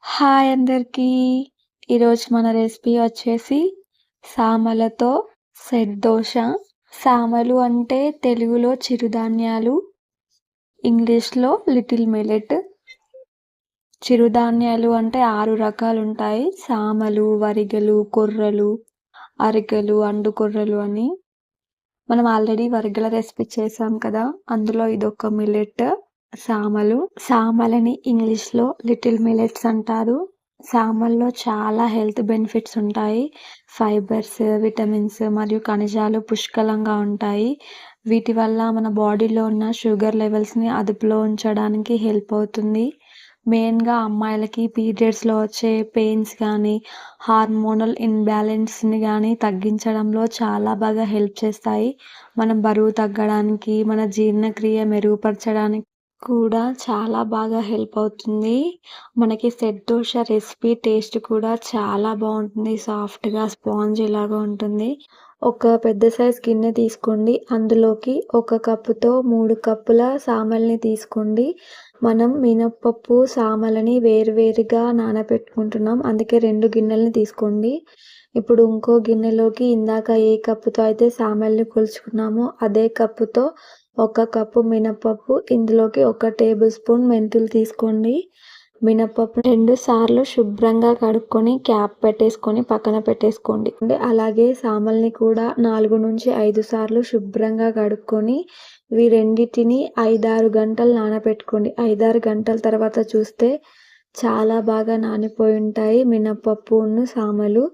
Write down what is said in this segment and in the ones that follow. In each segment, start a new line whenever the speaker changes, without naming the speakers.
Hi అందరికీ. ఈరోజు మన రెసిపీ వచ్చేసి సామలతో సెట్ దోశ. సామలు అంటే తెలుగులో చిరుధాన్యాలు, ఇంగ్లీష్‌లో లిటిల్ మిల్లెట్. చిరుధాన్యాలు అంటే 6 రకాలుంటాయి. సామలు, వరిగలు, కొర్రలు, అరిగెలు, అండు కొర్రలు అని. మనం ఆల్రెడీ వరిగల రెసిపీ చేసాం కదా! అందులో ఇదొక మిల్లెట్ సామలు. సామలని ఇంగ్లీష్‌లో లిటిల్ మిల్లెట్స్ అంటారు. సామల్లో చాలా హెల్త్ బెనిఫిట్స్ ఉంటాయి. ఫైబర్స్, విటమిన్స్ మరియు ఖనిజాలు పుష్కలంగా ఉంటాయి. వీటి వల్ల మన బాడీలో ఉన్న షుగర్ లెవెల్స్‌ని అదుపులో ఉంచడానికి హెల్ప్ అవుతుంది. మెయిన్‌గా అమ్మాయిలకి పీరియడ్స్‌లో వచ్చే పెయిన్స్ కానీ, హార్మోనల్ ఇన్‌బ్యాలెన్స్‌ని గానీ తగ్గించడంలో చాలా బాగా హెల్ప్ చేస్తాయి. మనం బరువు తగ్గడానికి, మన జీర్ణక్రియ మెరుగుపరచడానికి కూడా చాలా బాగా హెల్ప్ అవుతుంది. మనకి సెట్ దోశ రెసిపీ టేస్ట్ కూడా చాలా బావుంటుంది. సాఫ్ట్‌గా స్పాంజీ లాగా ఉంటుంది. ఒక పెద్ద సైజ్ గిన్నె తీసుకోండి. అందులోకి 1 కప్పుతో 3 కప్పుల సామల్ని తీసుకోండి. మనం మినపప్పు, సామలని వేరువేరుగా నానబెట్టుకుంటున్నాం. అందుకే 2 గిన్నెలని తీసుకోండి. ఇప్పుడు ఇంకో గిన్నెలోకి ఇందాక ఏ కప్పుతో అయితే సామల్ని కొలుచుకున్నామో అదే కప్పుతో 1 కప్పు మినపప్పు, ఇందులోకి 1 టేబుల్ స్పూన్ మెంతులు తీసుకోండి. మినపప్పు 2 సార్లు శుభ్రంగా కడుక్కొని క్యాప్ పెట్టేసుకొని పక్కన పెట్టేసుకోండి. అలాగే సామల్ని కూడా 4-5 సార్లు శుభ్రంగా కడుక్కొని ఇవి రెండిటిని 5-6 గంటలు నానబెట్టుకోండి. 5-6 గంటల తర్వాత చూస్తే చాలా బాగా నానిపోయి ఉంటాయి మినపప్పును, సామలు.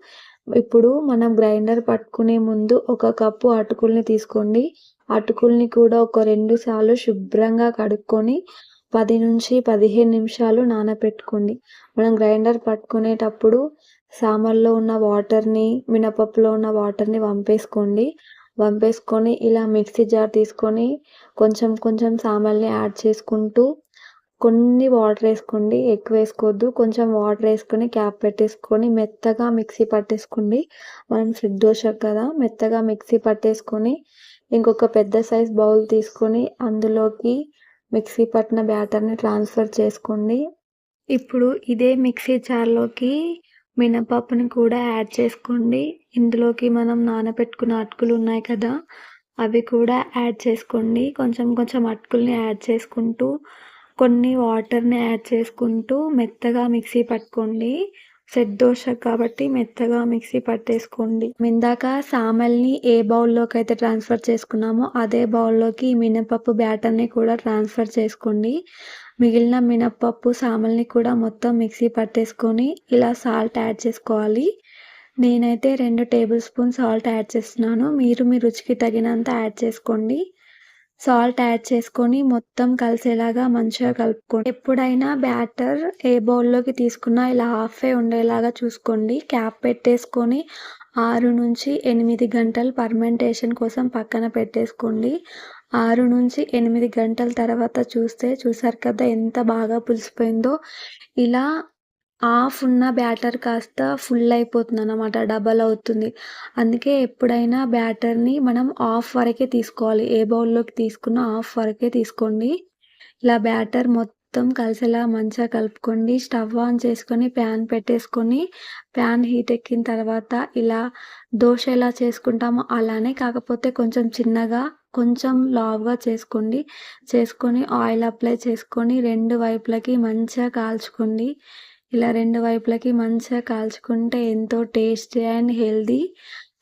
ఇప్పుడు మనం గ్రైండర్ పట్టుకునే ముందు 1 కప్పు అటుకుల్ని తీసుకోండి. అటుకుల్ని కూడా ఒక 2 సార్లు శుభ్రంగా కడుక్కొని 10-15 నిమిషాలు నానబెట్టుకోండి. మనం గ్రైండర్ పట్టుకునేటప్పుడు సామల్లో ఉన్న వాటర్‌ని, మినపప్పులో ఉన్న వాటర్‌ని వంపేసుకోండి. వంపేసుకొని ఇలా మిక్సీ జార్ తీసుకొని కొంచెం కొంచెం సామల్ని యాడ్ చేసుకుంటూ కొన్ని వాటర్ వేసుకోండి. ఎక్కువ వేసుకోవద్దు. కొంచెం వాటర్ వేసుకొని క్యాప్ పెట్టేసుకొని మెత్తగా మిక్సీ పట్టేసుకోండి. మనం సెట్ దోశకు కదా! మెత్తగా మిక్సీ పట్టేసుకొని ఇంకొక పెద్ద సైజ్ బౌల్ తీసుకొని అందులోకి మిక్సీ పట్టిన బ్యాటర్‌ని ట్రాన్స్‌ఫర్ చేసుకోండి. ఇప్పుడు ఇదే మిక్సీ జార్‌లోకి మినపప్పుని కూడా యాడ్ చేసుకోండి. ఇందులోకి మనం నానబెట్టుకున్న అటుకులు ఉన్నాయి కదా! అవి కూడా యాడ్ చేసుకోండి. కొంచెం కొంచెం అటుకుల్ని యాడ్ చేసుకుంటూ, కొన్ని వాటర్‌ని యాడ్ చేసుకుంటూ మెత్తగా మిక్సీ పట్టుకోండి. సెట్ దోశ కాబట్టి మెత్తగా మిక్సీ పట్టేసుకోండి. ఇందాక సామల్ని ఏ బౌల్‌లోకి అయితే ట్రాన్స్‌ఫర్ చేసుకున్నామో అదే బౌల్‌లోకి ఈ మినపప్పు బ్యాటర్‌ని కూడా ట్రాన్స్‌ఫర్ చేసుకోండి. మిగిలిన మినపప్పు, సామల్ని కూడా మొత్తం మిక్సీ పట్టేసుకొని ఇలా సాల్ట్ యాడ్ చేసుకోవాలి. నేనైతే 2 టేబుల్ స్పూన్ సాల్ట్ యాడ్ చేస్తున్నాను. మీరు మీ రుచికి తగినంత యాడ్ చేసుకోండి. సాల్ట్ యాడ్ చేసుకొని మొత్తం కలిసేలాగా మంచిగా కలుపుకోండి. ఎప్పుడైనా బ్యాటర్ ఏ బౌల్‌లోకి తీసుకున్నా ఇలా హాఫే ఉండేలాగా చూసుకోండి. క్యాప్ పెట్టేసుకొని 6-8 గంటలు ఫర్మెంటేషన్ కోసం పక్కన పెట్టేసుకోండి. 6-8 గంటల తర్వాత చూసారు కదా ఎంత బాగా పులిసిపోయిందో. ఇలా హాఫ్ ఉన్న బ్యాటర్ కాస్త ఫుల్ అయిపోతుందన్నమాట. డబల్ అవుతుంది. అందుకే ఎప్పుడైనా బ్యాటర్‌ని మనం హాఫ్ వరకే తీసుకోవాలి. ఏ బౌల్‌లోకి తీసుకున్నా హాఫ్ వరకే తీసుకోండి. ఇలా బ్యాటర్ మొత్తం కలిసేలా మంచిగా కలుపుకోండి. స్టవ్ ఆన్ చేసుకొని ప్యాన్ పెట్టేసుకొని, ప్యాన్ హీట్ ఎక్కిన తర్వాత ఇలా దోశ ఎలా చేసుకుంటామో అలానే కాకపోతే కొంచెం చిన్నగా, కొంచెం లావుగా చేసుకోండి. చేసుకొని ఆయిల్ అప్లై చేసుకొని 2 వైపులకి మంచిగా కాల్చుకోండి. ఇలా 2 వైపులకి మంచిగా కాల్చుకుంటే ఎంతో tasty and healthy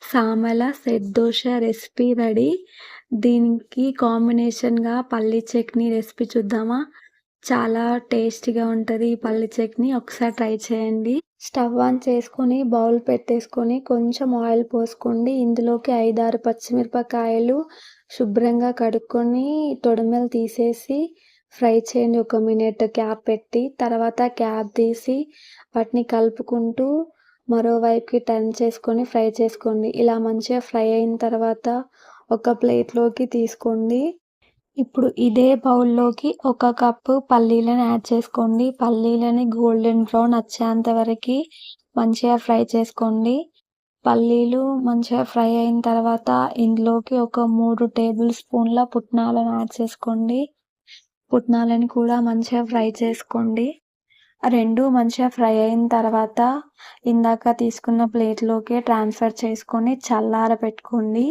Samala set dosa recipe ready. దీనికి కాంబినేషన్‌గా పల్లీ చట్నీ రెసిపీ చూద్దామా? చాలా టేస్టీగా ఉంటది ఈ పల్లీ చట్నీ. ఒకసారి ట్రై చేయండి. స్టవ్ ఆన్ చేసుకొని బౌల్ పెట్టేసుకొని కొంచెం ఆయిల్ పోసుకోండి. ఇందులోకి 5-6 పచ్చిమిరపకాయలు శుభ్రంగా కడుక్కొని తొడిమెలు తీసేసి ఫ్రై చేయండి ఒక మినిట్ క్యాప్ పెట్టి. తర్వాత క్యాప్ తీసి వాటిని కలుపుకుంటూ మరోవైపుకి టర్న్ చేసుకొని ఫ్రై చేసుకోండి. ఇలా మంచిగా ఫ్రై అయిన తర్వాత ఒక ప్లేట్‌లోకి తీసుకోండి. ఇప్పుడు ఇదే బౌల్‌లోకి 1 కప్పు పల్లీలను యాడ్ చేసుకోండి. పల్లీలని గోల్డెన్ బ్రౌన్ వచ్చేంత వరకి మంచిగా ఫ్రై చేసుకోండి. పల్లీలు మంచిగా ఫ్రై అయిన తర్వాత ఇందులోకి ఒక 3 టేబుల్ స్పూన్ల పుట్నాలను యాడ్ చేసుకోండి. పుట్నాలను కూడా మంచిగా ఫ్రై చేసుకోండి. 2 మంచిగా ఫ్రై అయిన తర్వాత ఇందాక తీసుకున్న ప్లేట్‌లోకి ట్రాన్స్‌ఫర్ చేసుకొని చల్లారబెట్టుకోండి.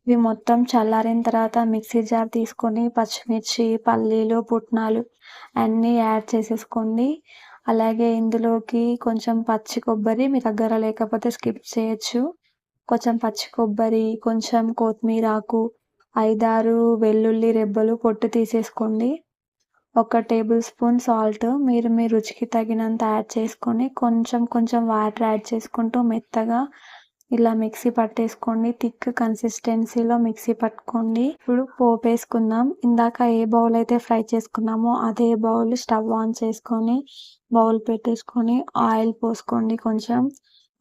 ఇవి మొత్తం చల్లారిన తర్వాత మిక్సీ జార్ తీసుకొని పచ్చిమిర్చి, పల్లీలు, పుట్నాలు అన్నీ యాడ్ చేసేసుకోండి. అలాగే ఇందులోకి కొంచెం పచ్చి కొబ్బరి మీ దగ్గర లేకపోతే స్కిప్ చేయొచ్చు. కొంచెం పచ్చి కొబ్బరి, కొంచెం కొత్తిమీరాకు, 5, 6 వెల్లుల్లి రెబ్బలు పొట్టు తీసేసుకోండి. ఒక టేబుల్ స్పూన్ సాల్ట్ మీరు మీ రుచికి తగినంత యాడ్ చేసుకొని కొంచెం కొంచెం వాటర్ యాడ్ చేసుకుంటూ మెత్తగా ఇలా మిక్సీ పట్టేసుకోండి. థిక్ కన్సిస్టెన్సీలో మిక్సీ పట్టుకోండి. ఇప్పుడు పోపేసుకుందాం. ఇందాక ఏ బౌల్ అయితే ఫ్రై చేసుకున్నామో అదే బౌల్ స్టవ్ ఆన్ చేసుకొని బౌల్ పెట్టేసుకొని ఆయిల్ పోసుకోండి కొంచెం.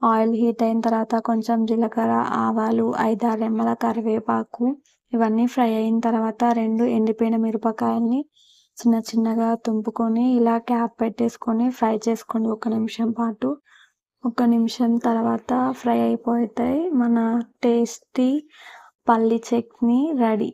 ఆయిల్ హీట్ అయిన తర్వాత కొంచెం జీలకర్ర, ఆవాలు, 5, 6 రెమ్మల కరివేపాకు ఇవన్నీ ఫ్రై అయిన తర్వాత 2 ఎండిపోయిన మిరపకాయల్ని చిన్న చిన్నగా తుంపుకొని ఇలా క్యాప్ పెట్టేసుకొని ఫ్రై చేసుకోండి 1 నిమిషం పాటు. 1 నిమిషం తర్వాత ఫ్రై అయిపోతాయి. మన టేస్టీ పల్లి చట్నీ రెడీ.